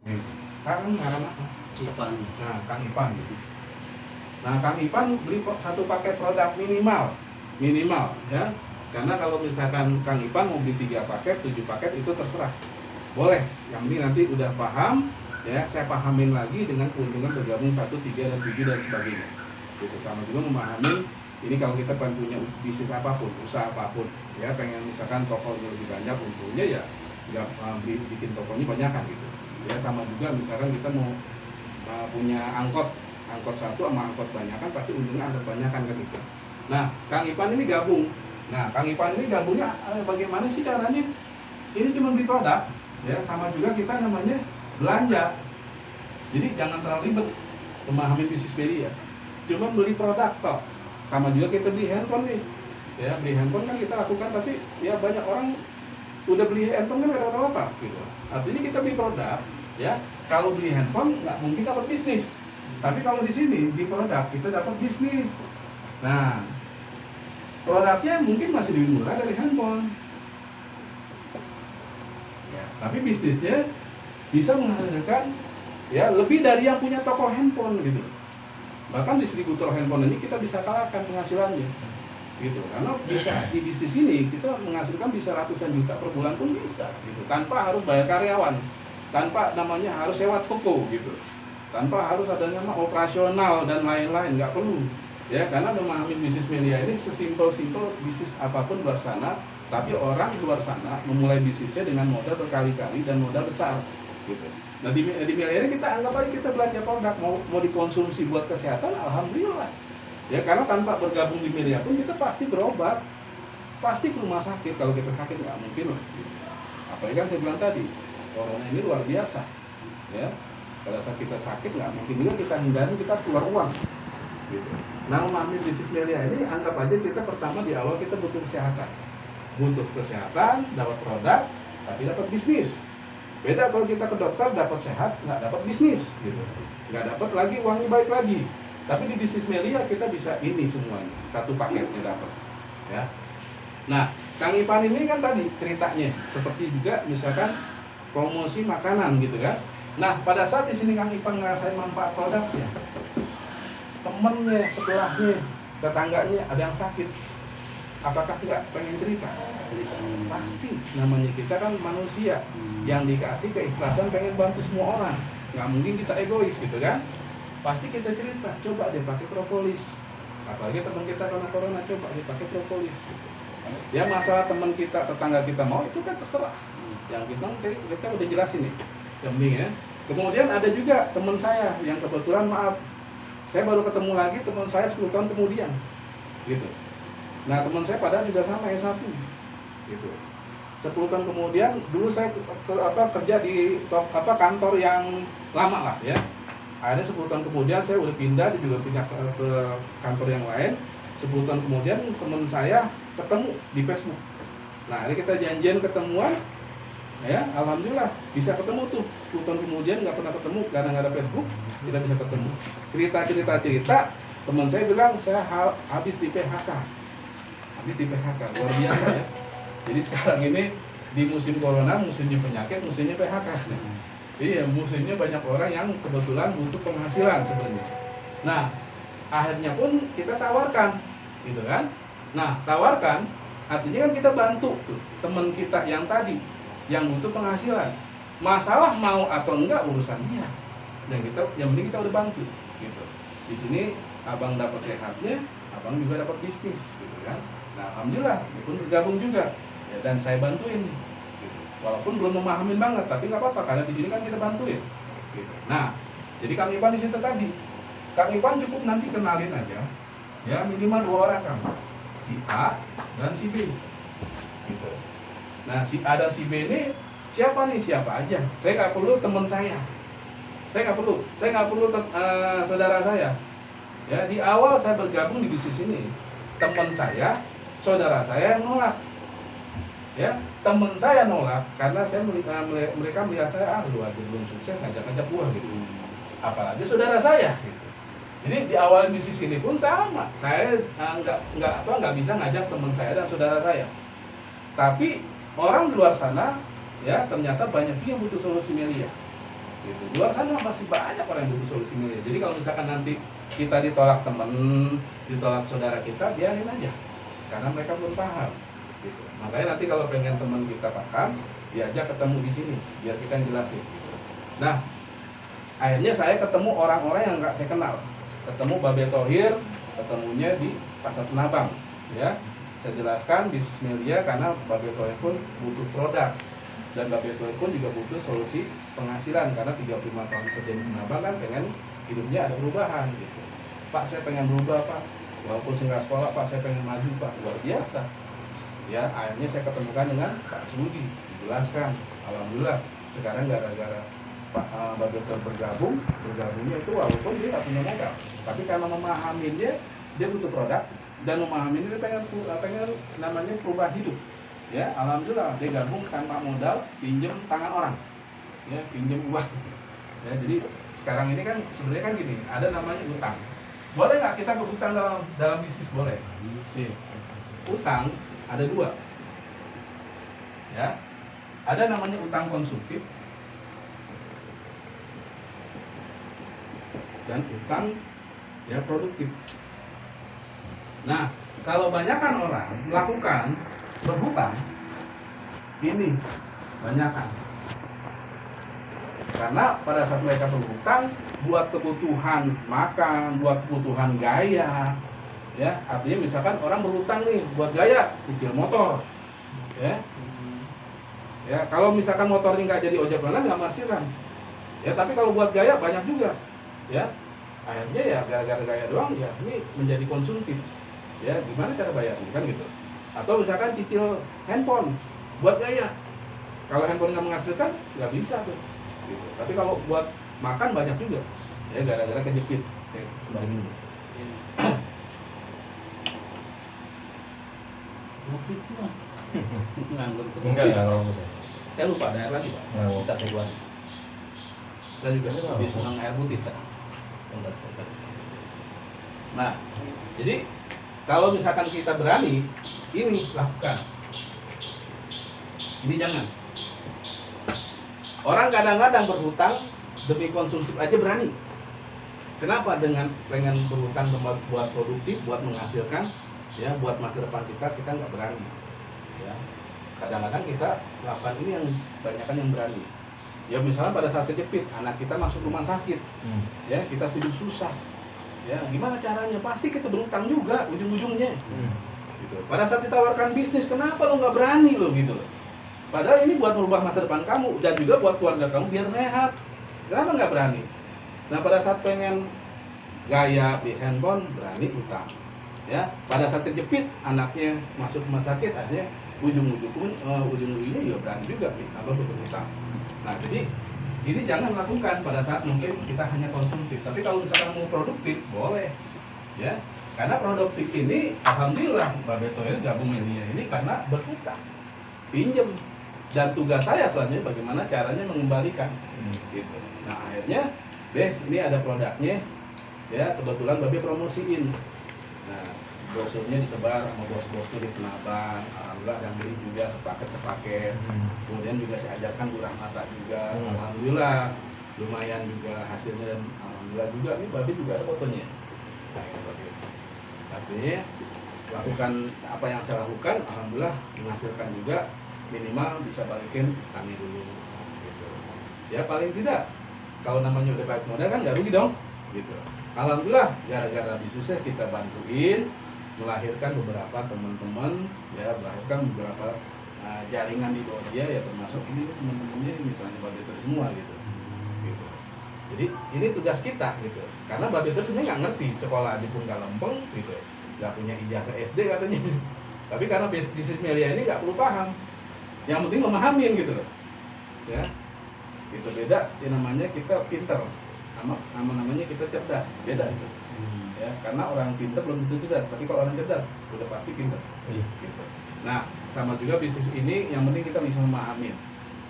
Nih, Kang apa? Ipan. Nah, Kang Ipan gitu. Nah, Kang Ipan beli satu paket produk minimal ya. Karena kalau misalkan Kang Ipan mau beli 3 paket, 7 paket itu terserah. Boleh, yang penting nanti udah paham ya, saya pahamin lagi dengan keuntungan bergabung 1, 3, dan 7 dan sebagainya. Gitu, sama juga memahami ini kalau kita pengen punya bisnis apapun, usaha apapun ya, pengen misalkan tokonya lebih banyak untungnya ya nggak bikin tokonya banyakan gitu. Ya sama juga misalkan kita mau punya angkot satu sama angkot banyakan, pasti untungnya angkot banyakan kan gitu. Nah, Kang Ipan ini gabung. Nah, Kang Ipan ini gabungnya bagaimana sih caranya? Ini cuma beli produk, ya sama juga kita namanya belanja. Jadi jangan terlalu ribet memahami bisnis media. Cuma beli produk toh. Sama juga kita beli handphone nih. Ya, beli handphone kan kita lakukan, tapi ya banyak orang udah beli handphone kan nggak dapat apa-apa gitu. Artinya kita beli produk, ya. Kalau beli handphone nggak mungkin dapat bisnis. Tapi kalau di sini di produk kita dapat bisnis. Nah, produknya mungkin masih lebih murah dari handphone. Ya, tapi bisnisnya bisa menghasilkan ya lebih dari yang punya toko handphone gitu. Bahkan distributor handphone ini kita bisa kalahkan penghasilannya. Gitu. Karena bisa di bisnis ini kita menghasilkan bisa ratusan juta per bulan pun bisa gitu. Tanpa harus bayar karyawan. Tanpa namanya harus sewa toko gitu. Tanpa harus adanya operasional dan lain-lain, nggak perlu. Ya, karena memahami bisnis media ini sesimpel-simpel bisnis apapun luar sana, tapi orang di luar sana memulai bisnisnya dengan modal berkali-kali dan modal besar gitu. Nah, di media ini kita anggap aja kita belanja produk mau dikonsumsi buat kesehatan, alhamdulillah. Ya, karena tanpa bergabung di media pun kita pasti berobat, pasti ke rumah sakit. Kalau kita sakit nggak mungkin loh. Apalagi kan saya bilang tadi, corona ini luar biasa. Ya, pada saat kita sakit nggak mungkin juga kita hindari, kita keluar uang. Gitu. Nah, memahami bisnis media ini anggap aja kita pertama di awal kita butuh kesehatan, dapat produk, tapi dapat bisnis. Beda kalau kita ke dokter dapat sehat, nggak dapat bisnis, gitu. Nggak dapat lagi uangnya baik lagi. Tapi di bisnis media kita bisa ini semuanya, satu paketnya dapat. Ya. Nah, Kang Ipan ini kan tadi ceritanya seperti juga misalkan promosi makanan gitu kan. Nah, pada saat di sini Kang Ipan ngerasain manfaat produknya, temennya, sebelahnya, tetangganya ada yang sakit, apakah nggak pengen cerita? Pasti, namanya kita kan manusia yang dikasih keikhlasan pengen bantu semua orang, nggak mungkin kita egois gitu kan. Pasti kita cerita, coba dia pakai propolis, apalagi teman kita kena corona, coba dia pakai propolis gitu. Ya masalah teman kita, tetangga kita mau itu kan terserah. Yang kita udah jelasin nih, yang penting ya. Kemudian ada juga teman saya yang kebetulan saya baru ketemu lagi teman saya 10 tahun kemudian gitu. Nah, teman saya padahal juga sama S1 gitu. 10 tahun kemudian dulu saya kerja di kantor yang lama lah ya. Akhirnya 10 tahun kemudian saya udah pindah, dia juga pindah ke kantor yang lain. 10 tahun kemudian teman saya ketemu di Facebook. Nah, akhirnya kita janjian ketemuan. Ya, alhamdulillah bisa ketemu tuh. 10 tahun kemudian nggak pernah ketemu karena nggak ada Facebook, kita bisa ketemu. Cerita, teman saya bilang saya habis di PHK. Habis di PHK, luar biasa ya. Jadi sekarang ini di musim corona, musimnya penyakit, musimnya PHK. Iya, musimnya banyak orang yang kebetulan butuh penghasilan sebenarnya. Nah, akhirnya pun kita tawarkan, gitu kan? Nah, tawarkan artinya kan kita bantu tuh teman kita yang tadi yang butuh penghasilan. Masalah mau atau enggak urusan dia. Dan yang penting kita udah bantu, gitu. Di sini abang dapat sehatnya, abang juga dapat bisnis, gitu kan? Nah, alhamdulillah, dia pun bergabung juga, ya, dan saya bantuin. Walaupun belum memahamin banget, tapi nggak apa-apa karena di sini kan kita bantuin. Gitu. Nah, jadi Kang Ipan di situ tadi, Kang Ipan cukup nanti kenalin aja, ya minimal 2 orang Kang, si A dan si B. Gitu. Nah, si A dan si B ini siapa nih? Siapa aja? Saya nggak perlu teman saya, saya nggak perlu saudara saya. Ya, di awal saya bergabung di bisnis ini, teman saya, saudara saya yang nolak. Ya, teman saya nolak karena mereka melihat saya lu aja belum sukses ngajak-ngajak gua gitu. Apalagi saudara saya gitu. Jadi di awal bisnis ini pun sama. Saya nggak bisa ngajak teman saya dan saudara saya. Tapi orang di luar sana ya ternyata banyak yang butuh solusi media. gitu. Di luar sana masih banyak orang yang butuh solusi Melia. Jadi kalau misalkan nanti kita ditolak teman, ditolak saudara kita, biarin aja, karena mereka belum paham gitu. Makanya nanti kalau pengen teman kita paham, diajak ketemu di sini biar kita yang jelasin. Nah, akhirnya saya ketemu orang-orang yang nggak saya kenal, ketemu Babe Thohir, ketemunya di Pasar Tanabang, ya. Saya jelaskan bisnis Melia karena Babe Thohir pun butuh produk, dan Babe Thohir pun juga butuh solusi penghasilan karena 35 tahun kerja di Tanabang kan pengen hidupnya ada perubahan gitu. Pak, saya pengen berubah Pak, walaupun saya nggak sekolah Pak, saya pengen maju Pak. Luar biasa. Ya, akhirnya saya ketemukan dengan Pak Sudi, dijelaskan. Alhamdulillah sekarang gara-gara Pak Babe Thohir bergabungnya itu walaupun dia nggak punya modal, tapi karena memahaminya dia butuh produk, dan memahami ini pengen namanya perubahan hidup, ya. Alhamdulillah dia gabung tanpa modal, pinjam tangan orang, ya, pinjam uang, ya. Jadi sekarang ini kan sebenarnya kan gini, ada namanya utang. Boleh nggak kita berutang dalam bisnis? Boleh. Nih, utang ada dua, ya. Ada namanya utang konsumtif dan utang ya produktif. Nah, kalau banyakkan orang melakukan berhutang, ini banyakkan. Karena pada saat mereka berhutang buat kebutuhan makan, buat kebutuhan gaya, ya. Artinya misalkan orang berhutang nih buat gaya, cicil motor, ya. Ya, kalau misalkan motornya nggak jadi ojek online nggak menghasilkan, ya. Tapi kalau buat gaya banyak juga, ya. Akhirnya ya gara-gara gaya doang, ya ini menjadi konsumtif. Ya, gimana cara bayarnya kan gitu. Atau misalkan cicil handphone buat gaya, kalau handphone nggak menghasilkan nggak bisa tuh gitu. Tapi kalau buat makan banyak juga, ya gara-gara kejepit. Saya sebagai ini nganggur tuh. Enggak Saya lupa ada air lagi Pak. Kita saya buat. Dan juga habis senang air putih Pak. Nah, jadi kalau misalkan kita berani, ini lakukan. Ini jangan. Orang kadang-kadang berhutang demi konsumsi aja berani. Kenapa? Dengan pengen berhutang buat produktif, buat menghasilkan, ya, buat masa depan kita nggak berani. Ya, kadang-kadang kita lakukan ini yang banyakkan yang berani. Ya misalnya pada saat kejepit, anak kita masuk rumah sakit, ya kita hidup susah. Ya, gimana caranya? Pasti kita berutang juga ujung-ujungnya. Gitu. Pada saat ditawarkan bisnis, kenapa lo nggak berani lo gitu loh? Padahal ini buat merubah masa depan kamu dan juga buat keluarga kamu biar sehat. Kenapa nggak berani? Nah, pada saat pengen gaya di handphone berani utang. Ya, pada saat kejepit anaknya masuk rumah sakit, akhirnya ujung-ujungnya juga berani juga nih kalau berutang. Nah, jadi ini jangan lakukan pada saat mungkin kita hanya konsumtif. Tapi kalau misalkan mau produktif, boleh, ya. Karena produktif ini, alhamdulillah, Babe Thohir gabung Melia ini karena berhutang, pinjem. Dan tugas saya selanjutnya bagaimana caranya mengembalikan. Gitu. Nah, akhirnya, ini ada produknya, ya. Kebetulan Babe promosiin. Nah, brosurnya disebar sama bos-bosku di Tanabang. Alhamdulillah yang beli juga sepaket. Kemudian juga saya ajarkan burang mata juga. Alhamdulillah lumayan juga hasilnya, dan alhamdulillah juga nih Babe juga ada fotonya. Nah, ini Babe. Artinya lakukan apa yang saya lakukan, alhamdulillah menghasilkan juga, minimal bisa balikin utangnya dulu. Gitu. Ya paling tidak kalau namanya udah balik modal kan nggak rugi dong. Gitu. Alhamdulillah gara-gara bisnisnya kita bantuin melahirkan beberapa teman-teman, ya melahirkan beberapa jaringan di bawah dia, ya termasuk ini teman-temannya misalnya Babe Thohir semua gitu. Jadi ini tugas kita gitu, karena Babe Thohir sebenarnya nggak ngerti, sekolah aja pun nggak lempeng gitu, nggak punya ijazah SD katanya. Tapi karena bisnis Melia ini nggak perlu paham, yang penting memahamin gitu loh, ya. Itu beda, ya namanya kita pinter, namanya kita cerdas, beda itu. Ya, karena orang pinter belum tentu cerdas, tapi kalau orang cerdas udah pasti pinter. Gitu. Nah, sama juga bisnis ini, yang penting kita bisa memahami.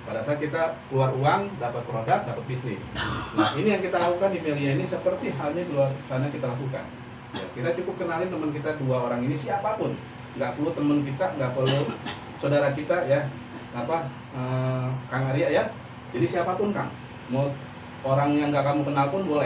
Pada saat kita keluar uang, dapat produk, dapat bisnis. Nah, ini yang kita lakukan di Melia ini seperti halnya di luar sana kita lakukan. Ya, kita cukup kenalin teman kita, 2 orang ini siapapun, nggak perlu teman kita, nggak perlu saudara kita, ya, Kang Arya, ya. Jadi siapapun Kang, mau orang yang nggak kamu kenal pun boleh.